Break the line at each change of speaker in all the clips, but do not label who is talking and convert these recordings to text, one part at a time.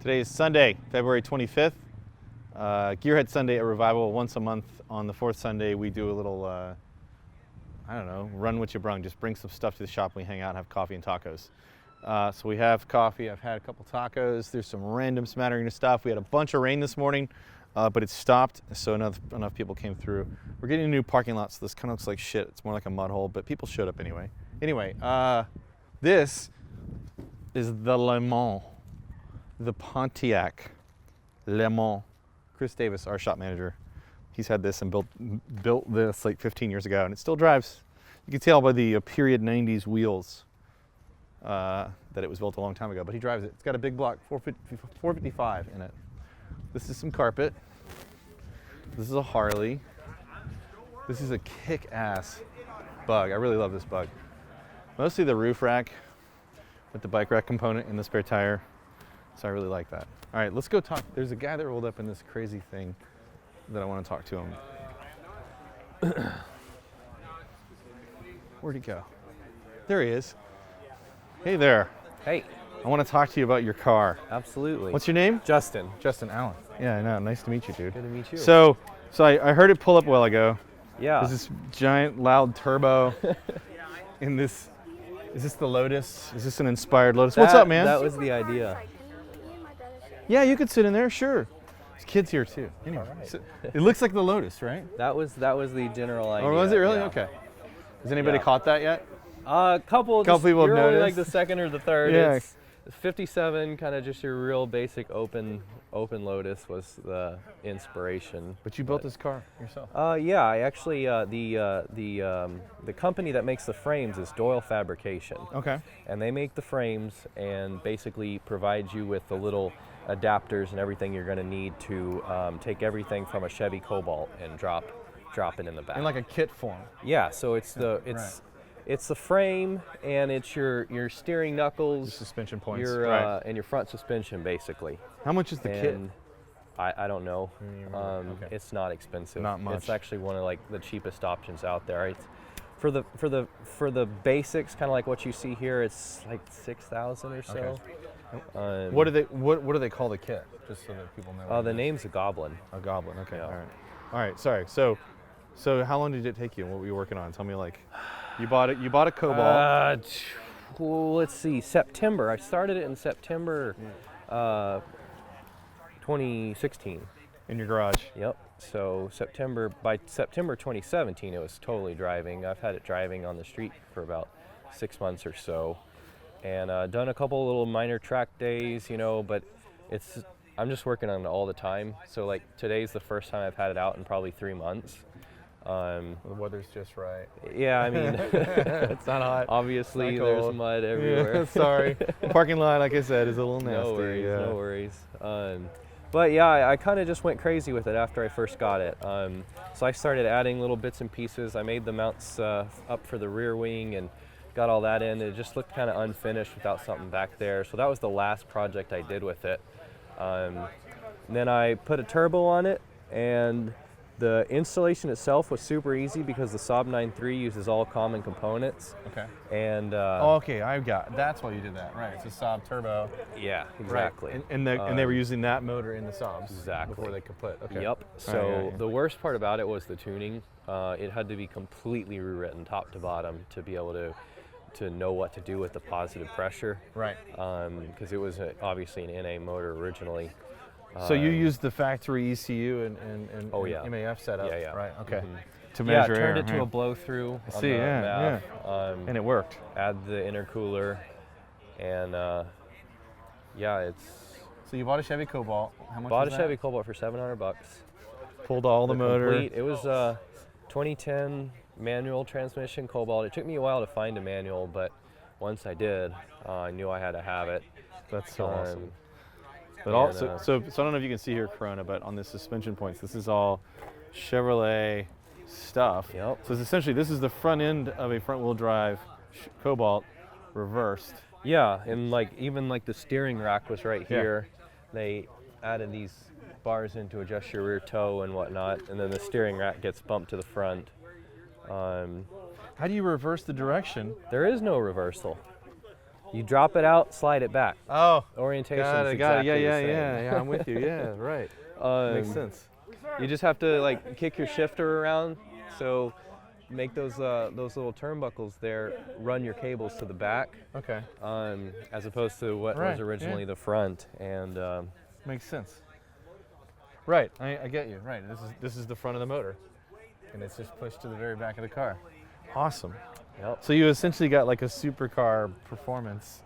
Today is Sunday, February 25th. Gearhead Sunday at Revival. Once a month on the fourth Sunday, we do a little, I don't know, run what you brung. Just bring some stuff to the shop and we hang out and have coffee and tacos. So we have coffee. I've had a couple tacos. There's some random smattering of stuff. We had a bunch of rain this morning, but it stopped, so enough people came through. We're getting a new parking lot, so this kind of looks like shit. It's more like a mud hole, but people showed up anyway. Anyway, this is the Le Mans, the Pontiac Le Mans. Chris Davis, our shop manager, he's had this and built this like 15 years ago, and it still drives. You can tell by the period 90s wheels that it was built a long time ago, but he drives it. It's got a big block 455 in it. This is some carpet. This is a Harley. This is a kick-ass bug. I really love this bug. Mostly the roof rack with the bike rack component and the spare tire. So I really like that. All right, let's go talk. There's a guy that rolled up in this crazy thing that I want to talk to him. Where'd he go? There he is. Hey there.
Hey.
I want to talk to you about your car.
Absolutely.
What's your name?
Justin.
Justin Allen. Yeah, I know. Nice to meet you, dude.
Good to meet you.
So I heard it pull up a while ago.
Yeah.
There's this giant, loud turbo in this. Is this the Lotus? Is this an inspired Lotus? What's up, man?
That was the idea.
Yeah, you could sit in there, sure. There's kids here too. Anyway,
right.
so it looks like the Lotus, right?
That was the general idea.
Or was it really?
Yeah.
Okay. Has anybody
Yeah.
caught that yet?
Couple
people have
you're only
noticed.
like the second or the third.
Yeah.
It's 57, kind of just your real basic open Lotus was the inspiration.
But you built this car yourself.
Yeah, I actually the company that makes the frames is Doyle Fabrication.
Okay.
And they make the frames and basically provide you with the little adapters and everything you're going to need to take everything from a Chevy Cobalt and drop it in the back.
In like a kit form.
Yeah, so it's it's the frame and it's your steering knuckles,
Your suspension points.
and your front suspension basically.
How much is the kit?
And I don't know.
Okay.
It's not expensive.
Not much.
It's actually one of like the cheapest options out there. It's, for the basics, kind of like what you see here, it's like 6,000 or so.
Okay. What do they call the kit? Just so that people know.
The name's a Goblin.
A Goblin. Okay.
Yeah.
All right. Sorry. So how long did it take you? What were you working on? Tell me, like, you bought a Cobalt.
Let's see. September. I started it in September 2016.
In your garage.
Yep. So by September 2017, it was totally driving. I've had it driving on the street for about 6 months or so, and done a couple little minor track days, but I'm just working on it all the time. So like today's the first time I've had it out in probably 3 months.
The weather's just right.
Yeah, I mean,
it's not hot.
Obviously,
it's not
there's
cold.
mud everywhere.
Yeah, sorry. The parking lot, like I said, is a little nasty.
No worries. But yeah, I kind of just went crazy with it after I first got it. So I started adding little bits and pieces. I made the mounts up for the rear wing and got all that in. It just looked kind of unfinished without something back there. So that was the last project I did with it. Then I put a turbo on it, and the installation itself was super easy because the Saab 9.3 uses all common components.
Okay.
And
okay, that's why you did that, right? It's a Saab turbo.
Yeah, exactly.
Right. And they were using that motor in the Saabs
exactly
before they kaput. Okay.
Yep. So the worst part about it was the tuning. It had to be completely rewritten top to bottom to be able to know what to do with the positive pressure.
Right.
Because it was obviously an NA motor originally.
So you used the factory ECU and MAF setup.
Yeah.
Right. Okay.
Mm-hmm.
To measure
I turned
air,
it to a blow through. On
see,
the
yeah.
MAF.
And it worked.
Add the intercooler, and it's.
So you bought a Chevy Cobalt. How much?
Bought
was
a
that?
Chevy Cobalt for $700.
Pulled all the motor.
It was 2010 manual transmission Cobalt. It took me a while to find a manual, but once I did, I knew I had to have it.
That's so awesome. But also, so I don't know if you can see here, Corona, but on the suspension points, this is all Chevrolet stuff.
Yep.
So it's essentially, this is the front end of a front-wheel drive Cobalt reversed.
Yeah, and even the steering rack was right here. Yeah. They added these bars in to adjust your rear toe and whatnot, and then the steering rack gets bumped to the front.
How do you reverse the direction?
There is no reversal.
it?
You drop it out, slide it back.
Oh,
Orientation.
got it.
Exactly
Yeah. I'm with you. Yeah, right. Makes sense.
You just have to like kick your shifter around, so make those little turnbuckles there run your cables to the back.
Okay.
As opposed to what was originally the front, and
makes sense. Right, I get you. Right, this is the front of the motor, and it's just pushed to the very back of the car. Awesome.
Yep.
So you essentially got like a supercar performance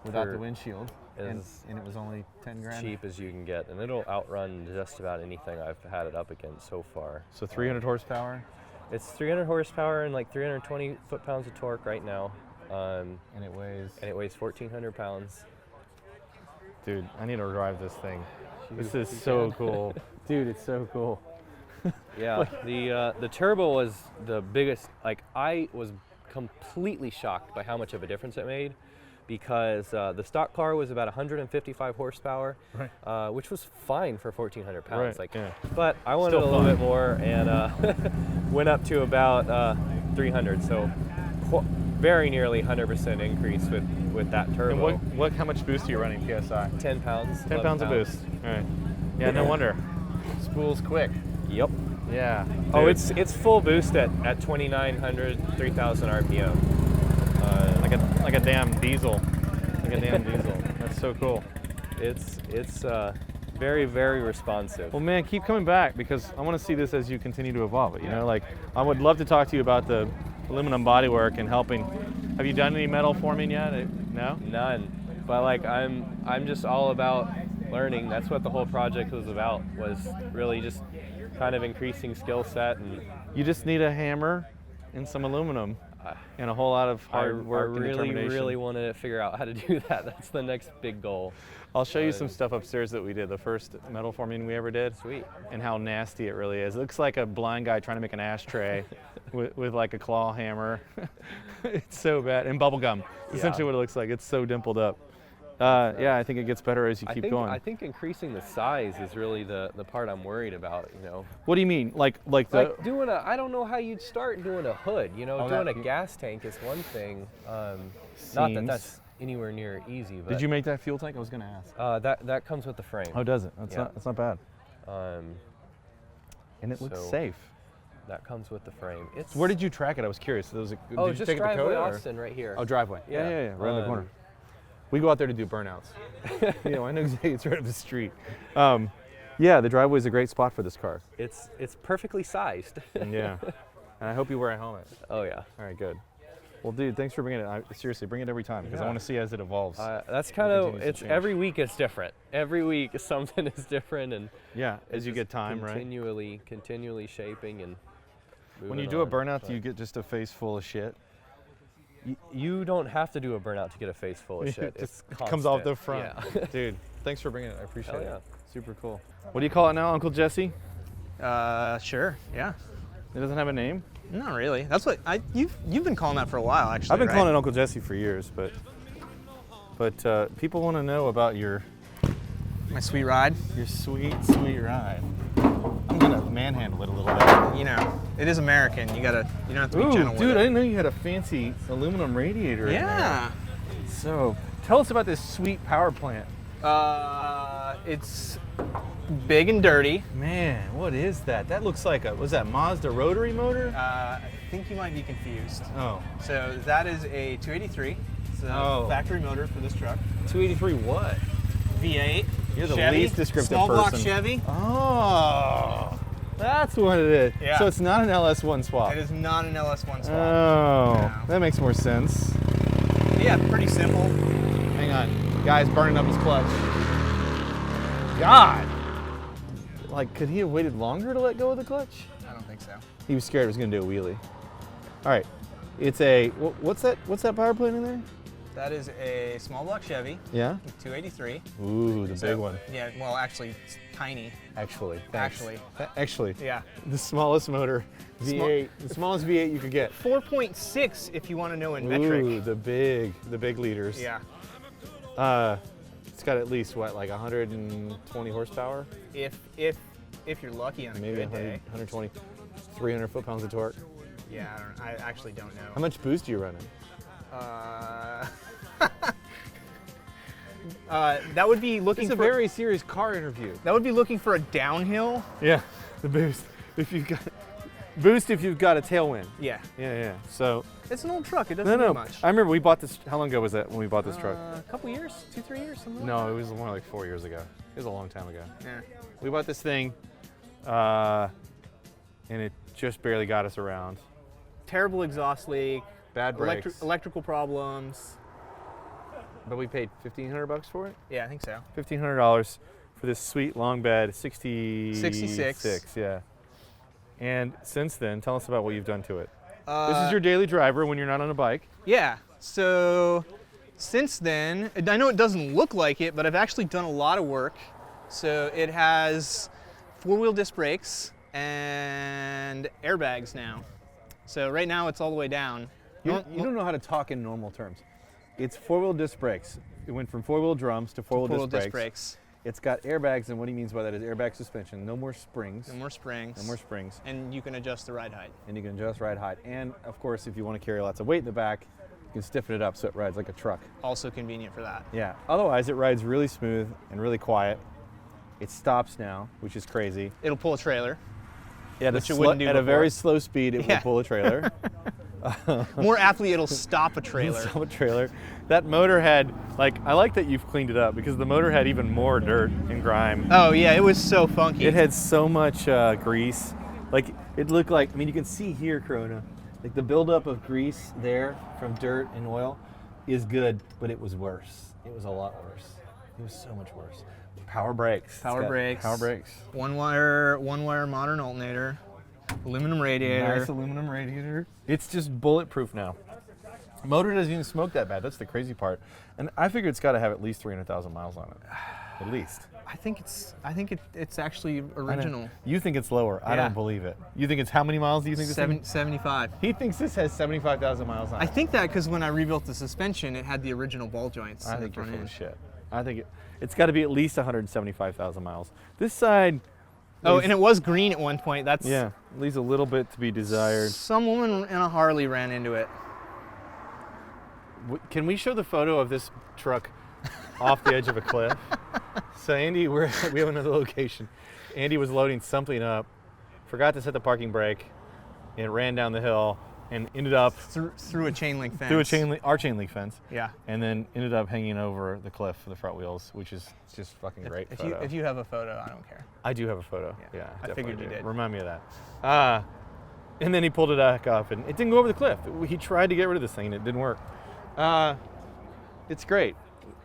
without the windshield, and it was only 10 grand.
Cheap as you can get, and it'll outrun just about anything I've had it up against so far.
So 300 horsepower.
It's 300 horsepower and like 320 foot-pounds of torque right now.
And it weighs
1,400 pounds.
Dude, I need to drive this thing. This is so cool. Dude, it's so cool.
Yeah, the turbo was the biggest. Like, I was completely shocked by how much of a difference it made, because the stock car was about 155 horsepower,
right.
Which was fine for 1,400 pounds.
Right,
But I wanted a little bit more, and went up to about 300. So very nearly 100% increase with that turbo.
And how much boost are you running PSI?
10 pounds.
10 pounds of boost. All right. Yeah, no wonder. Spool's quick.
Yep.
Yeah. Dude.
Oh, it's full boost at 2,900, 3,000 RPM.
Like a damn diesel. Like a damn diesel. That's so cool.
It's very, very responsive.
Well, man, keep coming back, because I want to see this as you continue to evolve it. You know, like, I would love to talk to you about the aluminum bodywork and helping. Have you done any metal forming yet? No?
None. But like, I'm just all about learning. That's what the whole project was about, was really just kind of increasing skill set. And
you just need a hammer and some aluminum and a whole lot of hard work and determination.
I really want to figure out how to do that. That's the next big goal.
I'll show you some stuff upstairs that we did, the first metal forming we ever did.
Sweet.
And how nasty it really is. It looks like a blind guy trying to make an ashtray with like a claw hammer. It's so bad. And bubble gum. It's essentially what it looks like. It's so dimpled up. Yeah, I think it gets better as you keep going.
I think increasing the size is really the part I'm worried about, you know.
What do you mean? Like
doing I don't know how you'd start doing a hood, you know. Doing a gas tank is one thing. Not that that's anywhere near easy. But
did you make that fuel tank? I was going to ask.
That comes with the frame.
Oh, does it? That's not bad. And it looks safe.
That comes with the frame.
Where did you track it? I was curious. Did you
just
take
driveway Austin right here.
Oh, driveway. Yeah, right on the corner. We go out there to do burnouts. You know, I know exactly, it's right up the street. Yeah, the driveway is a great spot for this car.
It's perfectly sized.
Yeah, and I hope you wear a helmet.
Oh yeah.
All right, good. Well, dude, thanks for bringing it. Seriously, bring it every time, because I want to see as it evolves.
That's kind of, every week it's different. Every week something is different, and
yeah, as you get time,
continually shaping and moving.
When you do a burnout, do you get just a face full of shit?
You don't have to do a burnout to get a face full of shit.
It comes off the front.
Yeah.
Dude, thanks for bringing it. I appreciate it. Super cool. What do you call it now, Uncle Jesse?
Sure. Yeah.
It doesn't have a name?
Not really. That's what you've been calling that for a while, actually.
I've been calling it Uncle Jesse for years, but people want to know about
my sweet ride.
Your sweet ride. I'm gonna manhandle it a little bit.
You know, it is American. You don't have to be gentle with it.
Dude, I didn't know you had a fancy aluminum radiator.
Yeah.
In there. So, tell us about this sweet power plant.
It's big and dirty.
Man, what is that? That looks like was that Mazda rotary motor?
I think you might be confused.
Oh.
So that is a 283. It's a factory motor for this truck.
283 what?
V8.
You're the
Chevy,
least descriptive
small
person.
block Chevy.
Oh, that's what it is.
Yeah.
So it's not an LS1 swap.
It is not an LS1 swap.
Oh,
no.
That makes more sense.
Yeah, pretty simple.
Hang on, guy's burning up his clutch. God, like, could he have waited longer to let go of the clutch?
I don't think so.
He was scared it was going to do a wheelie. All right, it's a what's that power plant in there?
That is a small block Chevy.
Yeah.
283.
Ooh, the big one.
Yeah, well, actually, it's tiny.
Actually.
Actually. Yeah.
The smallest motor, V8, the smallest V8 you could get.
4.6 if you want to know in metric.
Ooh, the big liters.
Yeah.
It's got at least what, like 120 horsepower?
If you're lucky on a
maybe
good day.
120, 300 foot-pounds of torque.
Yeah, I actually don't know.
How much boost are you running?
That would be looking
It's a
for
very serious car interview.
That would be looking for a downhill.
Yeah, the boost. If you've got a tailwind.
Yeah.
Yeah. So
It's an old truck. It doesn't do much.
I remember we bought this. How long ago was that when we bought this truck?
A couple years, 2-3 years, something.
No, it was more like 4 years ago. It was a long time ago.
Yeah.
We bought this thing, and it just barely got us around.
Terrible exhaust leak.
Bad brakes.
Electrical problems.
But we paid $1,500 for it.
Yeah, I think so.
$1,500 for this sweet long bed,
66.
Yeah. And since then, tell us about what you've done to it.
Uh,
This is your daily driver when you're not on a bike.
Yeah. So since then, I know it doesn't look like it, but I've actually done a lot of work. So it has 4-wheel disc brakes and airbags now. So right now it's all the way down.
You don't know how to talk in normal terms. It's 4-wheel disc brakes. It went from 4-wheel drums to 4-wheel disc brakes. It's got airbags, and what he means by that is airbag suspension. No more springs.
No more springs.
No more springs.
And you can adjust the ride height.
And you can adjust ride height. And of course, if you want to carry lots of weight in the back, you can stiffen it up so it rides like a truck.
Also convenient for that.
Yeah. Otherwise, it rides really smooth and really quiet. It stops now, which is crazy.
It'll pull a trailer.
Yeah,
which it wouldn't do
at a
before.
very slow speed, it will pull a trailer.
More aptly, it'll stop a trailer.
Stop a trailer. That motor had, I like that you've cleaned it up because the motor had even more dirt and grime.
Oh yeah, it was so funky.
It had so much grease. It looked like, you can see here, Corona, the buildup of grease there from dirt and oil is good, but it was worse. It was a lot worse. It was so much worse. Power brakes.
Power brakes. One wire modern alternator. Aluminum radiator.
Nice aluminum radiator. It's just bulletproof now. Motor doesn't even smoke that bad. That's the crazy part. And I figure it's got to have at least 300,000 miles on it. At least.
I think it's actually original.
You think it's lower. I don't believe it. You think it's how many miles do you think this thing?
75.
He thinks this has 75,000 miles on it.
I think that because when I rebuilt the suspension, it had the original ball joints.
I think you're full of shit. I think it's got to be at least 175,000 miles. This side.
Oh, and it was green at one point. That's
leaves a little bit to be desired.
Some woman in a Harley ran into it.
Can we show the photo of this truck off the edge of a cliff? So Andy, we have another location. Andy was loading something up, forgot to set the parking brake, and ran down the hill and ended up
through a chain link fence.
Our chain link fence.
Yeah.
And then ended up hanging over the cliff for the front wheels, which is just fucking great.
If you have a photo, I don't care.
I do have a photo. Yeah,
I figured you did.
Remind me of that. And then he pulled it back up, and it didn't go over the cliff. He tried to get rid of this thing, and it didn't work. It's great.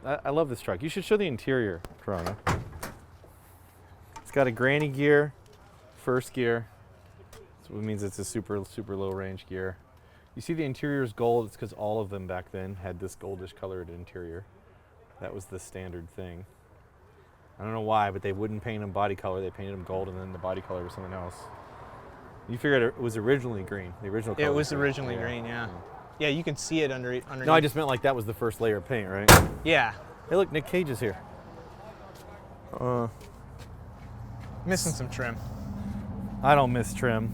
I love this truck. You should show the interior, Corona. It's got a granny gear, first gear. So it means it's a super, super low range gear. You see the interior is gold. It's because all of them back then had this goldish colored interior. That was the standard thing. I don't know why, but they wouldn't paint them body color. They painted them gold, and then the body color was something else. You figured it was originally green. The original color.
It was originally green, yeah. Yeah, you can see it underneath.
No, I just meant that was the first layer of paint, right?
Yeah.
Hey, look, Nick Cage is here.
Missing some trim.
I don't miss trim.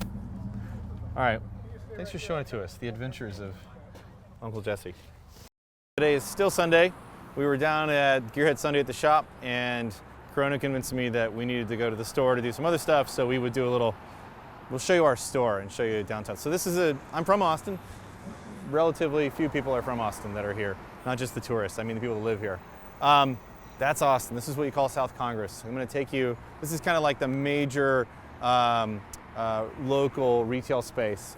All right, thanks for showing it to us, the adventures of Uncle Jesse. Today is still Sunday. We were down at Gearhead Sunday at the shop, and Corona convinced me that we needed to go to the store to do some other stuff, so we would do we'll show you our store and show you downtown. So I'm from Austin. Relatively few people are from Austin that are here, not just the tourists, I mean the people that live here. That's Austin. This is what you call South Congress. I'm going to take you, this is kind of like the major local retail space,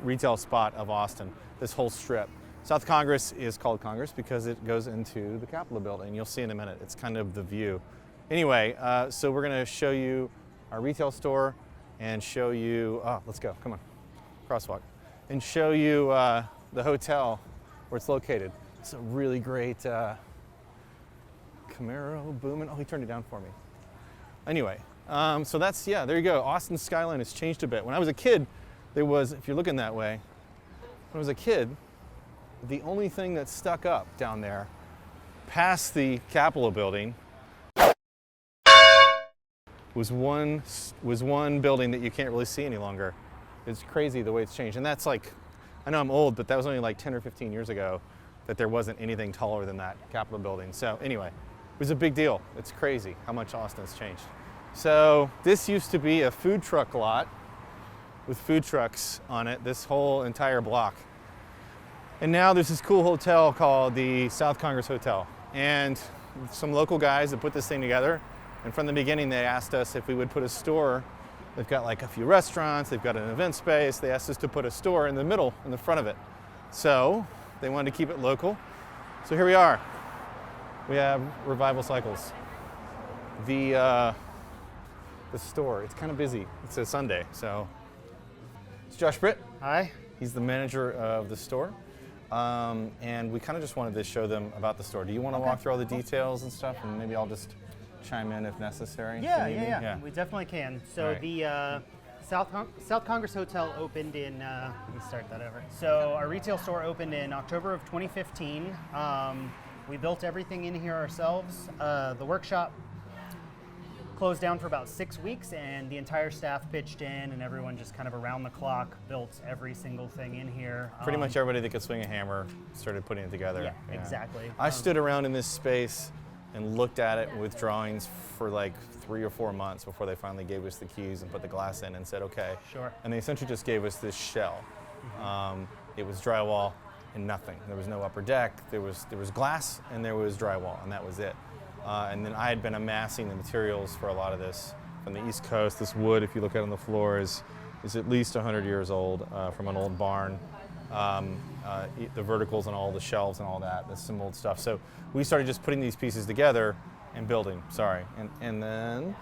retail spot of Austin, this whole strip. South Congress is called Congress because it goes into the Capitol building. You'll see in a minute. It's kind of the view. Anyway, so we're going to show you our retail store and show you, let's go, come on, crosswalk. And show you the hotel where it's located. It's a really great Camaro booming. Oh, he turned it down for me. Anyway, so that's, there you go. Austin skyline has changed a bit. When I was a kid, if you're looking that way, when I was a kid, the only thing that stuck up down there past the Capitol building was one building that you can't really see any longer. It's crazy the way it's changed. And that's I know I'm old, but that was only 10 or 15 years ago. that there wasn't anything taller than that Capitol building. So anyway, it was a big deal. It's crazy how much Austin's changed. So this used to be a food truck lot with food trucks on it, this whole entire block. And now there's this cool hotel called the South Congress Hotel. And some local guys that put this thing together, and from the beginning they asked us if we would put a store. They've got like a few restaurants, they've got an event space. They asked us to put a store in the middle, in the front of it. So they wanted to keep it local. So here we are. We have Revival Cycles. The store, it's kind of busy. It's a Sunday, so. It's Josh Britt.
Hi.
He's the manager of the store. And we kind of just wanted to show them about the store. Do you want to walk through all the details and stuff, and maybe I'll just chime in if necessary?
Yeah. We definitely can. So
Right.
the South Congress Hotel opened in, let me start that over. So our retail store opened in October of 2015. We built everything in here ourselves. The workshop closed down for about 6 weeks, and the entire staff pitched in, and everyone just kind of around the clock built every single thing in here.
Pretty much everybody that could swing a hammer started putting it together.
Yeah, exactly.
I stood around in this space and looked at it with drawings for like 3 or 4 months before they finally gave us the keys and put the glass in and said, okay.
Sure.
And they essentially just gave us this shell. It was drywall and nothing. There was no upper deck. There was glass and there was drywall, and that was it. And then I had been amassing the materials for a lot of this from the East Coast. This wood, if you look at it on the floor, is at least 100 years old from an old barn. The verticals and all the shelves and all that, that's some old stuff. So we started just putting these pieces together and building, and then?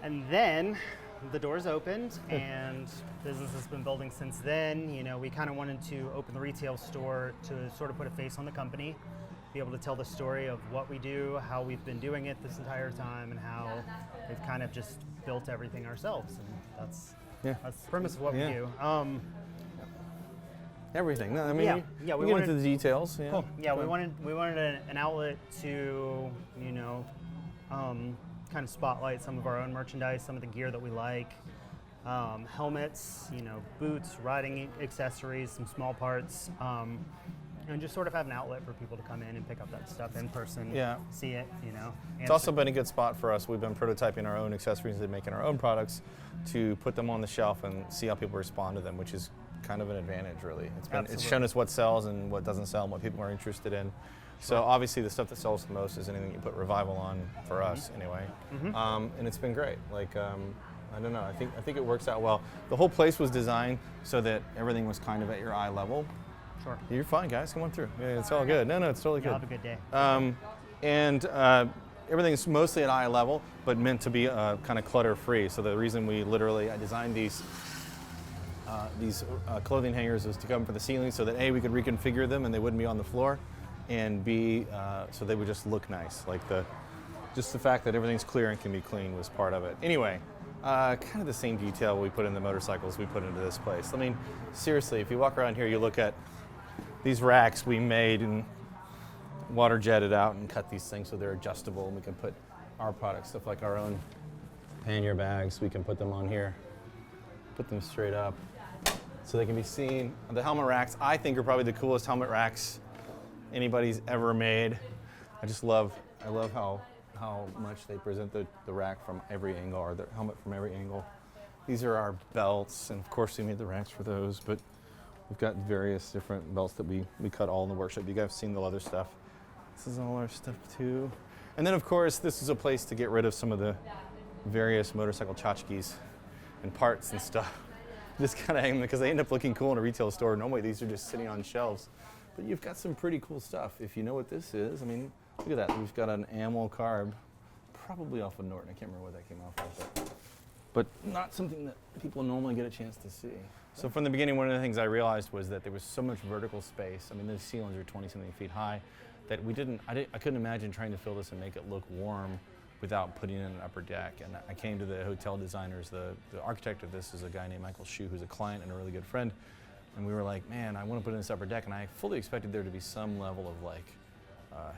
And then the doors opened, and business has been building since then. You know, we kind of wanted to open the retail store to sort of put a face on the company, be able to tell the story of what we do, how we've been doing it this entire time, and how we've kind of just built everything ourselves. And that's the premise of what we do.
Everything. No, I mean,
we
get
wanted
into the details. Yeah.
Cool. Yeah, we wanted an outlet to, you know, kind of spotlight some of our own merchandise, some of the gear that we like, helmets, you know, boots, riding accessories, some small parts, and just sort of have an outlet for people to come in and pick up that stuff in person, see it, you know.
It's also been a good spot for us. We've been prototyping our own accessories and making our own products to put them on the shelf and see how people respond to them, which is kind of an advantage, really. It's shown us what sells and what doesn't sell and what people are interested in. So obviously the stuff that sells the most is anything you put Revival on for us, anyway. And it's been great. Like, I don't know. I think it works out well. The whole place was designed so that everything was kind of at your eye level.
Sure.
You're fine, guys. Come on through. Yeah, it's all good. No, it's totally good.
Have a good day.
And everything's mostly at eye level, but meant to be kind of clutter-free. So the reason I designed these clothing hangers was to come from the ceiling so that A, we could reconfigure them and they wouldn't be on the floor, and B, so they would just look nice. Like just the fact that everything's clear and can be clean was part of it. Anyway, kind of the same detail we put in the motorcycles we put into this place. I mean, seriously, if you walk around here, you look at these racks we made and water jetted out and cut these things so they're adjustable, and we can put our products, stuff like our own pannier bags, we can put them on here, put them straight up so they can be seen. The helmet racks, I think, are probably the coolest helmet racks anybody's ever made. I love how much they present the rack from every angle, or the helmet from every angle. These are our belts, and of course we made the racks for those, but we've got various different belts that we cut all in the workshop. You guys have seen the leather stuff. This is all our stuff too. And then of course this is a place to get rid of some of the various motorcycle tchotchkes and parts and stuff. Just kind of hang them because they end up looking cool in a retail store. Normally these are just sitting on shelves. But you've got some pretty cool stuff. If you know what this is, I mean, look at that. We've got an ammo carb, probably off of Norton. I can't remember where that came off of. But not something that people normally get a chance to see. So from the beginning, one of the things I realized was that there was so much vertical space. I mean, those ceilings are 20-something feet high that I couldn't imagine trying to fill this and make it look warm without putting in an upper deck. And I came to the hotel designers. The architect of this is a guy named Michael Shue, who's a client and a really good friend. And we were like, man, I want to put in this upper deck. And I fully expected there to be some level of like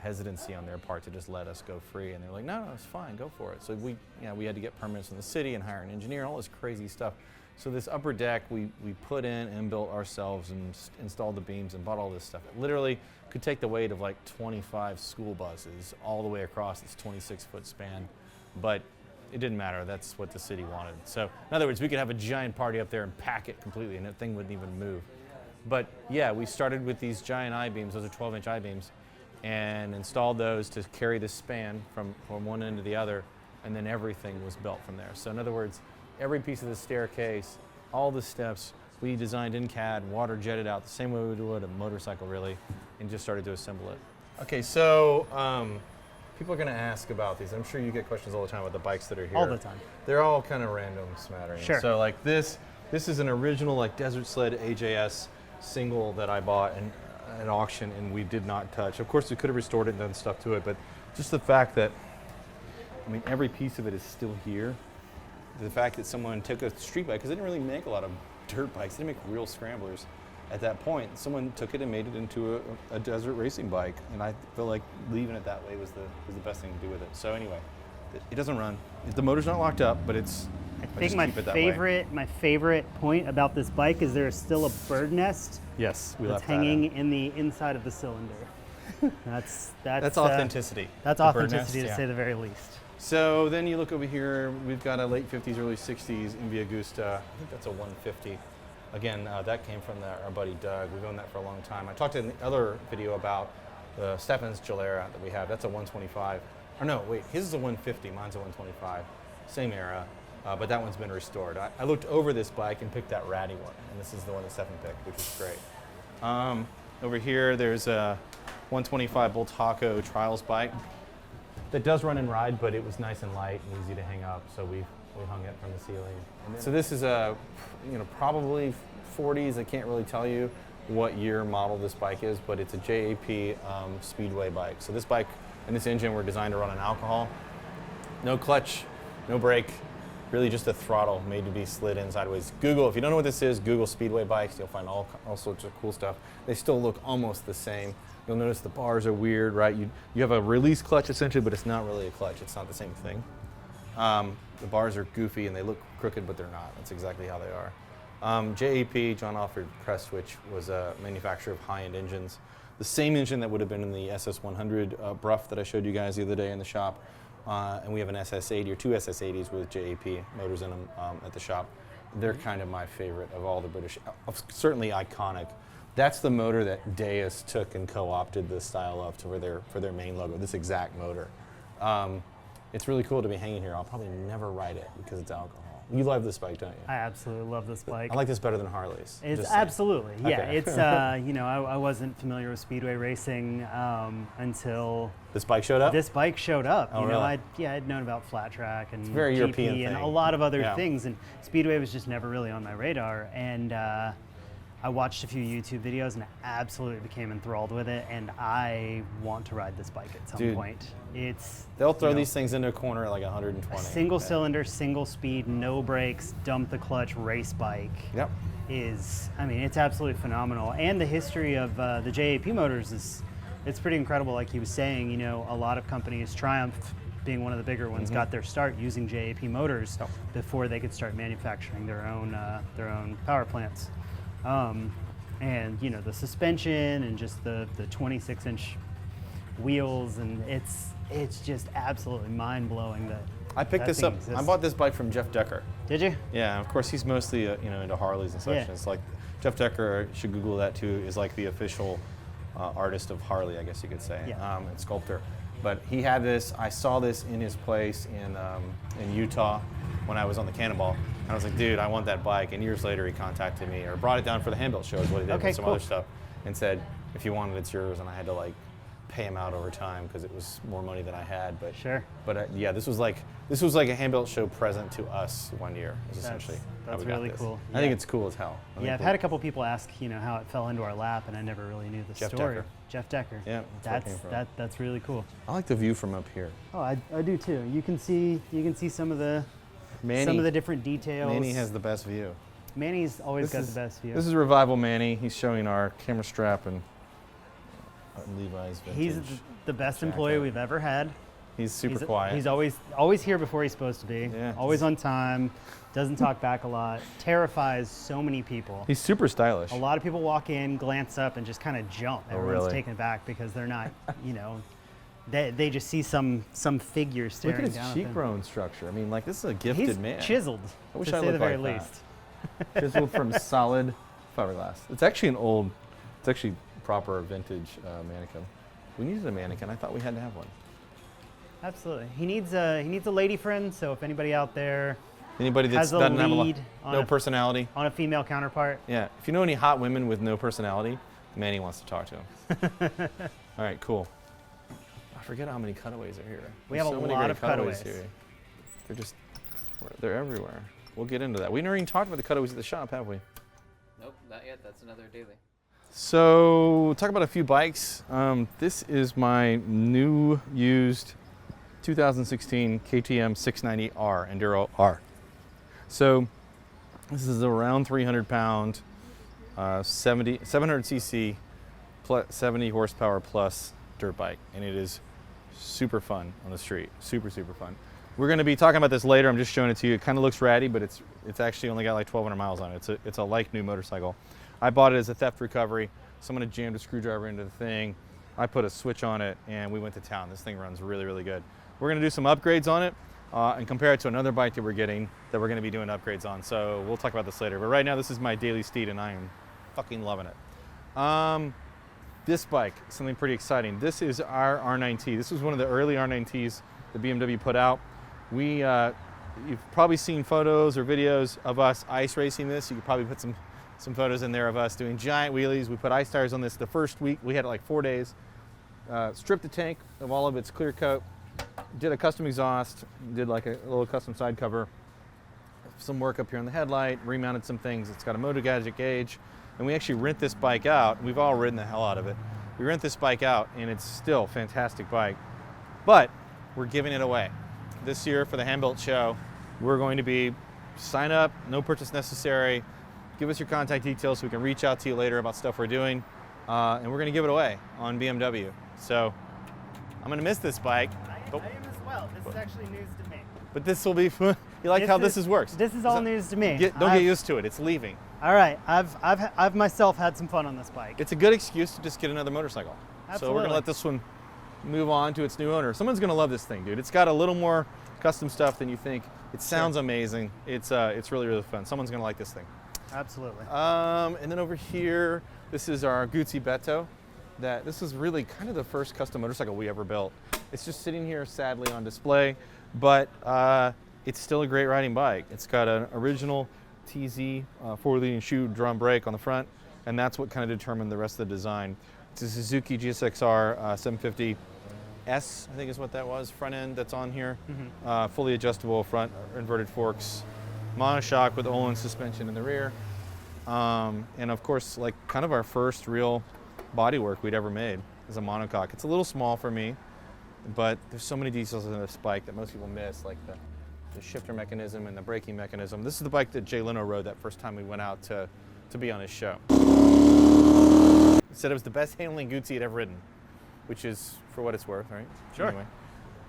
hesitancy on their part to just let us go free. And they're like, no, it's fine, go for it. So we had to get permits from the city and hire an engineer, all this crazy stuff. So this upper deck we put in and built ourselves and installed the beams and bought all this stuff. It literally could take the weight of like 25 school buses all the way across this 26-foot span, but it didn't matter. That's what the city wanted. So in other words, we could have a giant party up there and pack it completely and that thing wouldn't even move. But yeah, we started with these giant I-beams, those are 12-inch I-beams, and installed those to carry the span from one end to the other, and then everything was built from there. So in other words, every piece of the staircase, all the steps, we designed in CAD, water jetted out the same way we would a motorcycle really, and just started to assemble it. Okay, so people are gonna ask about these. I'm sure you get questions all the time about the bikes that are here.
All the time.
They're all kind of random smattering.
Sure.
So like this is an original like Desert Sled AJS single that I bought in an auction and we did not touch. Of course we could have restored it and done stuff to it, but just the fact that, I mean, every piece of it is still here. The fact that someone took a street bike, because they didn't really make a lot of dirt bikes, they didn't make real scramblers at that point. Someone took it and made it into a desert racing bike, and I feel like leaving it that way was the best thing to do with it. So anyway, it doesn't run. The motor's not locked up, but it's.
I think my favorite point about this bike is there is still a bird nest.
Yes, we
that's
left that
hanging
in.
in the inside of the cylinder. That's
authenticity.
That's
The bird
authenticity
nest,
to say the very least.
So then you look over here, we've got a late 50s, early 60s Invia Agusta. I think that's a 150. Again, that came from our buddy Doug. We've owned that for a long time. I talked in the other video about the Stephens Gilera that we have. That's a 125. Or no, wait, his is a 150, mine's a 125. Same era, but that one's been restored. I looked over this bike and picked that ratty one, and this is the one that Stephen picked, which is great. Over here, there's a 125 Boltaco Trials bike that does run and ride, but it was nice and light and easy to hang up, so we hung it from the ceiling. So this is a, probably 40s. I can't really tell you what year model this bike is, but it's a JAP Speedway bike. So this bike and this engine were designed to run on alcohol. No clutch, no brake, really just a throttle made to be slid in sideways. Google, if you don't know what this is, Google Speedway bikes. You'll find all sorts of cool stuff. They still look almost the same. You'll notice the bars are weird, right? You have a release clutch essentially, but it's not really a clutch. It's not the same thing. The bars are goofy and they look crooked, but they're not. That's exactly how they are. JAP, John Alfred Press Switch, was a manufacturer of high-end engines. The same engine that would have been in the SS100 Bruff that I showed you guys the other day in the shop. And we have an SS80 or two SS80s with JAP motors in them at the shop. They're kind of my favorite of all the British, certainly iconic. That's the motor that Deus took and co-opted the style of for their main logo, this exact motor. It's really cool to be hanging here. I'll probably never ride it because it's alcohol. You love this bike, don't you?
I absolutely love this bike.
I like this better than Harley's.
It's absolutely, yeah.
Okay.
It's I wasn't familiar with speedway racing until
this bike showed up.
This bike showed up.
Oh,
really?
really?
I'd known about flat track and
very
GP
European
and
thing.
a lot of other
Yeah.
things, and speedway was just never really on my radar. And I watched a few YouTube videos and absolutely became enthralled with it, and I want to ride this bike at some point.
They'll throw these things into a corner at like 120.
Single cylinder, single speed, no brakes, dump the clutch race bike.
Yep.
It's absolutely phenomenal. And the history of the JAP motors it's pretty incredible. Like he was saying, a lot of companies, Triumph being one of the bigger ones, got their start using JAP motors before they could start manufacturing their own power plants. And the suspension and just the 26-inch wheels, and it's just absolutely mind-blowing that
I picked this up.
exists.
I bought this bike from Jeff Decker.
Did you?
Yeah, of course he's mostly into Harleys and such.
Yeah.
And it's like Jeff Decker, you should Google that too, is like the official artist of Harley, I guess you could say, and sculptor. But he had this. I saw this in his place in Utah when I was on the Cannonball. And I was like, dude, I want that bike. And years later, he contacted me or brought it down for the handbuilt show is what he did with some other stuff, and said, if you want it, it's yours. And I had to like pay him out over time because it was more money than I had. But
Sure.
But yeah, this was like a handbuilt show present to us one year. Is essentially how
That's
we got
really
this.
cool.
I think it's cool as hell.
I've had a couple people ask, how it fell into our lap, and I never really knew the
Jeff
story.
Decker.
Jeff Decker.
Yeah, that's where it came from.
That's really cool.
I like the view from up here.
Oh, I do too. You can see some of the different details.
Manny has the best view.
Manny's always got the best view.
This is Revival Manny. He's showing our camera strap and Levi's vintage.
He's the best employee we've ever had.
He's super quiet.
He's always here before he's supposed to be.
Yeah.
Always on time. Doesn't talk back a lot. Terrifies so many people.
He's super stylish.
A lot of people walk in, glance up, and just kind of jump.
Oh,
Everyone's
really?
taken aback because they're not, you know, they just see some figure
Look
staring
at his
down at them.
cheekbone structure. I mean, like, this is a gifted
He's
man.
chiseled,
I wish
to
I
say the
looked
very
like that.
least.
Chiseled from solid fiberglass. It's actually it's actually proper vintage mannequin. We needed a mannequin. I thought we had to have one.
Absolutely. He needs a lady friend, so if anybody out there
Anybody that
has a
doesn't have
lead
no personality.
on a female counterpart,
Yeah. If you know any hot women with no personality, Manny wants to talk to them. All right, cool. I forget how many cutaways are here.
We
There's
have
so
a
many
lot
great
of cutaways.
here. They're everywhere. We'll get into that. We never even talked about the cutaways at the shop, have we?
Nope, not yet. That's another daily.
So, talk about a few bikes. This is my new used 2016 KTM 690R Enduro R. So, this is around 300 pound, 700cc, 70 horsepower plus dirt bike, and it is super fun on the street. Super, super fun. We're going to be talking about this later. I'm just showing it to you. It kind of looks ratty, but it's actually only got like 1,200 miles on it. It's a like new motorcycle. I bought it as a theft recovery. Someone had jammed a screwdriver into the thing. I put a switch on it, and we went to town. This thing runs really, really good. We're going to do some upgrades on it and compare it to another bike that we're getting that we're going to be doing upgrades on. So we'll talk about this later. But right now, this is my daily steed, and I am fucking loving it. This bike, something pretty exciting. This is our R9T. This was one of the early R9Ts that BMW put out. You've probably seen photos or videos of us ice racing this. You could probably put some photos in there of us doing giant wheelies. We put ice tires on this the first week. We had it like 4 days. Stripped the tank of all of its clear coat. Did a custom exhaust. Did like a little custom side cover. Some work up here on the headlight. Remounted some things. It's got a motor gadget gauge. And we actually rent this bike out. We've all ridden the hell out of it. We rent this bike out, and it's still a fantastic bike. But we're giving it away. This year for the Handbuilt show, we're going to be sign up, no purchase necessary. Give us your contact details so we can reach out to you later about stuff we're doing. And we're going to give it away on BMW. So I'm going to miss this bike.
I am as well. This is actually news to me.
But this will be fun. You like how this works?
This is all news to me.
Don't get used to it. It's leaving.
All right, I've myself had some fun on this bike.
It's a good excuse to just get another motorcycle.
Absolutely.
So we're going to let this one move on to its new owner. Someone's going to love this thing, dude. It's got a little more custom stuff than you think. It sounds amazing. It's really, really fun. Someone's going to like this thing.
Absolutely.
And then over here, this is our Guzzi Beto. This is really kind of the first custom motorcycle we ever built. It's just sitting here sadly on display, but it's still a great riding bike. It's got an original TZ four-leading shoe drum brake on the front, and that's what kind of determined the rest of the design. It's a Suzuki GSXR 750S, I think is what that was, front end that's on here. Mm-hmm. Fully adjustable front, inverted forks, monoshock with Olin suspension in the rear. And of course, like kind of our first real bodywork we'd ever made as a monocoque. It's a little small for me, but there's so many details in this bike that most people miss, like the shifter mechanism and the braking mechanism. This is the bike that Leno rode that first time we went out to be on his show. He said it was the best handling Guzzi he'd ever ridden, which is for what it's worth, right?
Sure.
Anyway.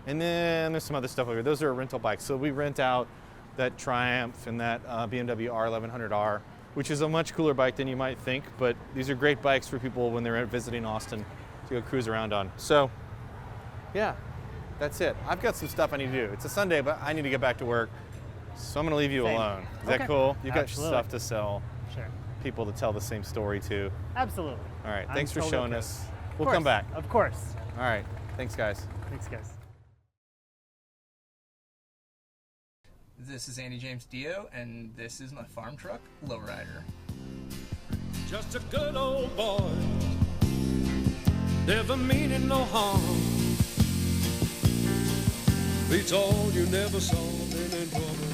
And then there's some other stuff over here. Those are rental bikes. So we rent out that Triumph and that BMW R1100R, which is a much cooler bike than you might think, but these are great bikes for people when they're visiting Austin to go cruise around on. So, yeah, that's it. I've got some stuff I need to do. It's a Sunday, but I need to get back to work, so I'm gonna leave you
Same.
alone. Is
Okay.
that cool? You've got
Absolutely.
stuff to sell,
Sure.
people to tell the same story to.
Absolutely.
All right,
I'm
thanks for
totally
showing
okay.
us.
Of
We'll
course.
come back.
Of course.
All right, thanks guys.
Thanks, guys.
This is Andy James Dio, and this is my farm truck, Lowrider.
Just a good old boy, never meaning no harm. Beats all you never saw, been in trouble.